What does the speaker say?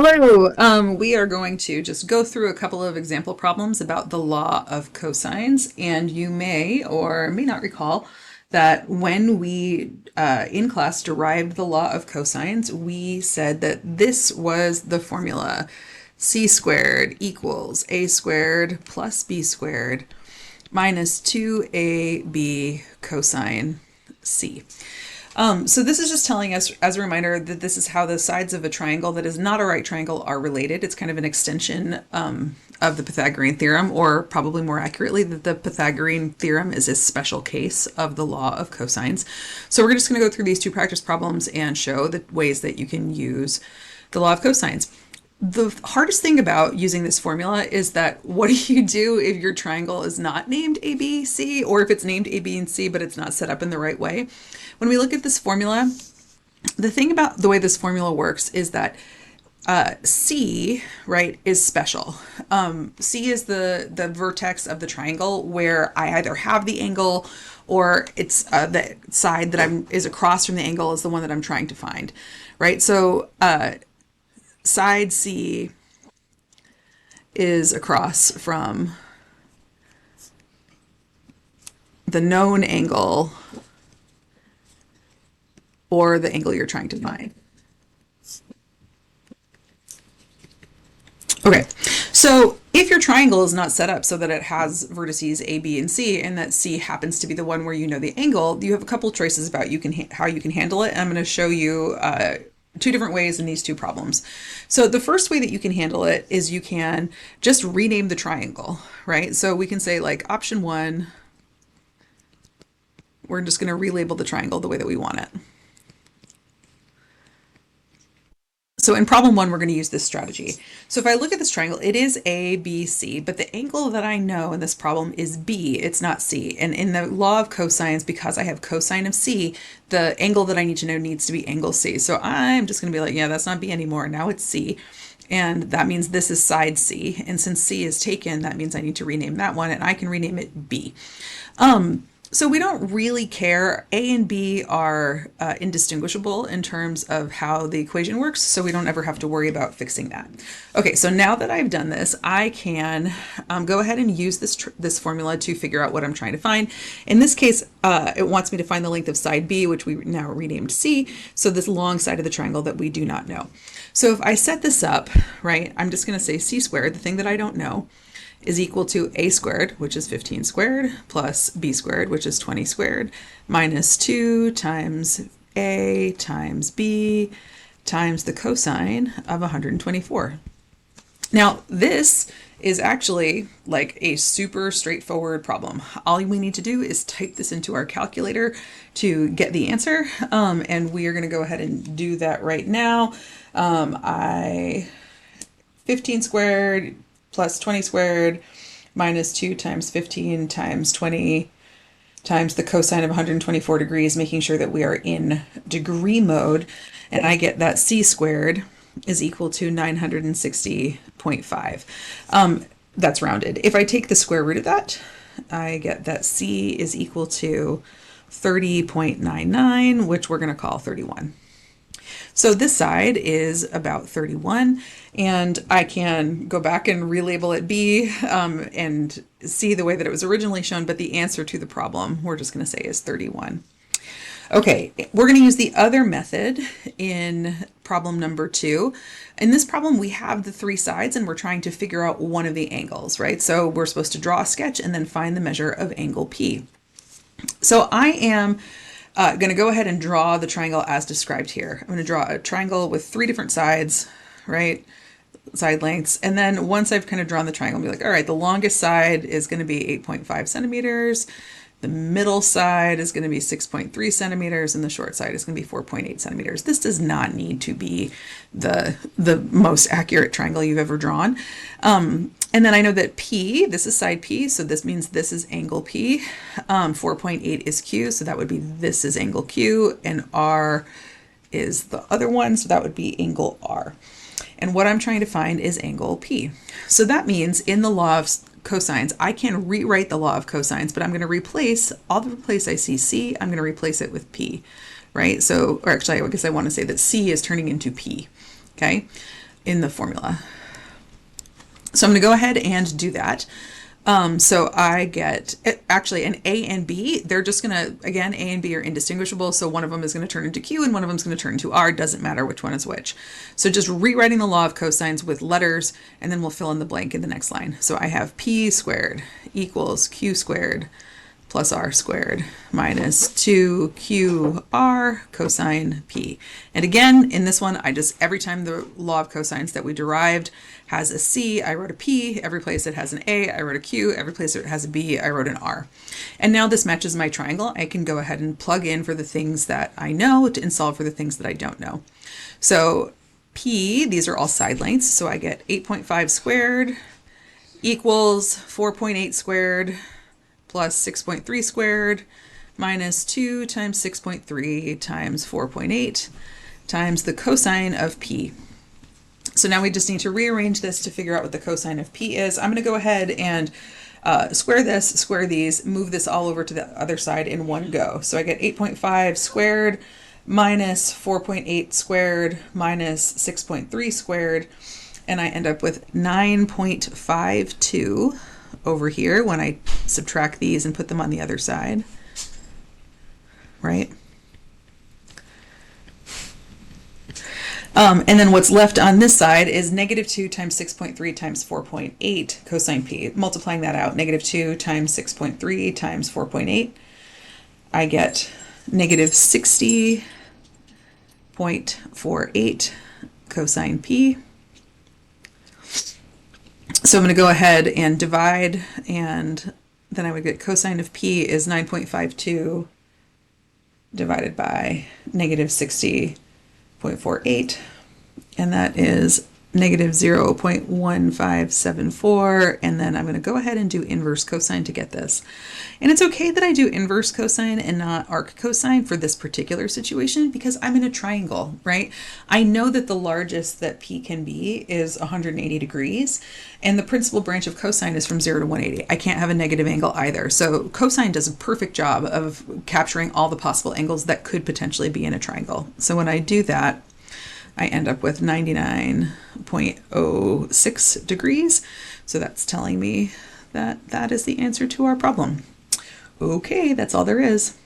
Hello. We are going to just go through a couple of example problems about the law of cosines, and you may or may not recall that when we in class derived the law of cosines, we said that this was the formula: c squared equals a squared plus b squared minus 2ab cosine c. So this is just telling us, as a reminder, that this is how the sides of a triangle that is not a right triangle are related. It's kind of an extension of the Pythagorean theorem, or probably more accurately, that the Pythagorean theorem is a special case of the law of cosines. So we're just going to go through these two practice problems and show the ways that you can use the law of cosines. The hardest thing about using this formula is that what do you do if your triangle is not named A, B, C, or if it's named A, B, and C, but it's not set up in the right way? When we look at this formula, the thing about the way this formula works is that C, right, is special. C is the vertex of the triangle where I either have the angle or it's the side that is across from the angle is the one that I'm trying to find, right? So side C is across from the known angle or the angle you're trying to find. Okay, so if your triangle is not set up so that it has vertices A, B, and C, and that C happens to be the one where you know the angle, you have a couple choices about how you can handle it. And I'm going to show you two different ways in these two problems. So the first way that you can handle it is you can just rename the triangle, right? So we can say, like, option one, we're just going to relabel the triangle the way that we want it. So in problem one, we're going to use this strategy. So if I look at this triangle, it is A, B, C, but the angle that I know in this problem is B, it's not C. And in the law of cosines, because I have cosine of C, the angle that I need to know needs to be angle C. So I'm just going to be like, yeah, that's not B anymore. Now it's C. And that means this is side C. And since C is taken, that means I need to rename that one, and I can rename it B. So we don't really care. A and B are indistinguishable in terms of how the equation works, so we don't ever have to worry about fixing that. Okay, so now that I've done this, I can go ahead and use this formula to figure out what I'm trying to find. In this case, it wants me to find the length of side B, which we now renamed C, so this long side of the triangle that we do not know. So if I set this up, right, I'm just going to say C squared, the thing that I don't know, is equal to a squared, which is 15 squared, plus b squared, which is 20 squared, minus 2 times a times b times the cosine of 124. Now, this is actually like a super straightforward problem. All we need to do is type this into our calculator to get the answer, and we are going to go ahead and do that right now. 15 squared plus 20 squared minus 2 times 15 times 20 times the cosine of 124 degrees, making sure that we are in degree mode. And I get that C squared is equal to 960.5. That's rounded. If I take the square root of that, I get that C is equal to 30.99, which we're going to call 31. So this side is about 31, and I can go back and relabel it B and see the way that it was originally shown, but the answer to the problem we're just going to say is 31. Okay, we're going to use the other method in problem number 2. In this problem, we have the three sides, and we're trying to figure out one of the angles, right? So we're supposed to draw a sketch and then find the measure of angle P. So I am going to go ahead and draw the triangle as described here. I'm going to draw a triangle with 3 different sides, right? Side lengths. And then once I've kind of drawn the triangle, I'll be like, all right, the longest side is going to be 8.5 centimeters. The middle side is going to be 6.3 centimeters, and the short side is going to be 4.8 centimeters. This does not need to be the most accurate triangle you've ever drawn. And then I know that P, this is side P, so this means this is angle P. 4.8 is Q, so that would be this is angle Q, and R is the other one, so that would be angle R. And what I'm trying to find is angle P. So that means in the law of cosines, I can rewrite the law of cosines, but I'm going to replace, all the place I see C, I'm going to replace it with P, right? So, or actually, I guess I want to say that C is turning into P, okay? in the formula. So I'm going to go ahead and do that. So I get, actually an A and B, they're just going to, again, A and B are indistinguishable. So one of them is going to turn into Q and one of them is going to turn into R. Doesn't matter which one is which. So just rewriting the law of cosines with letters, and then we'll fill in the blank in the next line. So I have P squared equals Q squared plus R squared minus 2QR cosine P. And again, in this one, I just, every time the law of cosines that we derived has a C, I wrote a P. Every place it has an A, I wrote a Q. Every place it has a B, I wrote an R. And now this matches my triangle. I can go ahead and plug in for the things that I know and solve for the things that I don't know. So P, these are all side lengths. So I get 8.5 squared equals 4.8 squared plus 6.3 squared minus 2 times 6.3 times 4.8 times the cosine of P. So now we just need to rearrange this to figure out what the cosine of P is. I'm going to go ahead and square this, square these, move this all over to the other side in one go. So I get 8.5 squared minus 4.8 squared minus 6.3 squared, and I end up with 9.52 over here when I subtract these and put them on the other side, right? And then what's left on this side is negative 2 times 6.3 times 4.8 cosine P. Multiplying that out, negative 2 times 6.3 times 4.8, I get negative 60.48 cosine P. So I'm going to go ahead and divide, and then I would get cosine of P is 9.52 divided by negative 60.48, and that is negative 0.1574, and then I'm going to go ahead and do inverse cosine to get this. And it's okay that I do inverse cosine and not arc cosine for this particular situation because I'm in a triangle, right? I know that the largest that P can be is 180 degrees, and the principal branch of cosine is from 0 to 180. I can't have a negative angle either. So cosine does a perfect job of capturing all the possible angles that could potentially be in a triangle. So when I do that, I end up with 99.06 degrees. So that's telling me that that is the answer to our problem. Okay, that's all there is.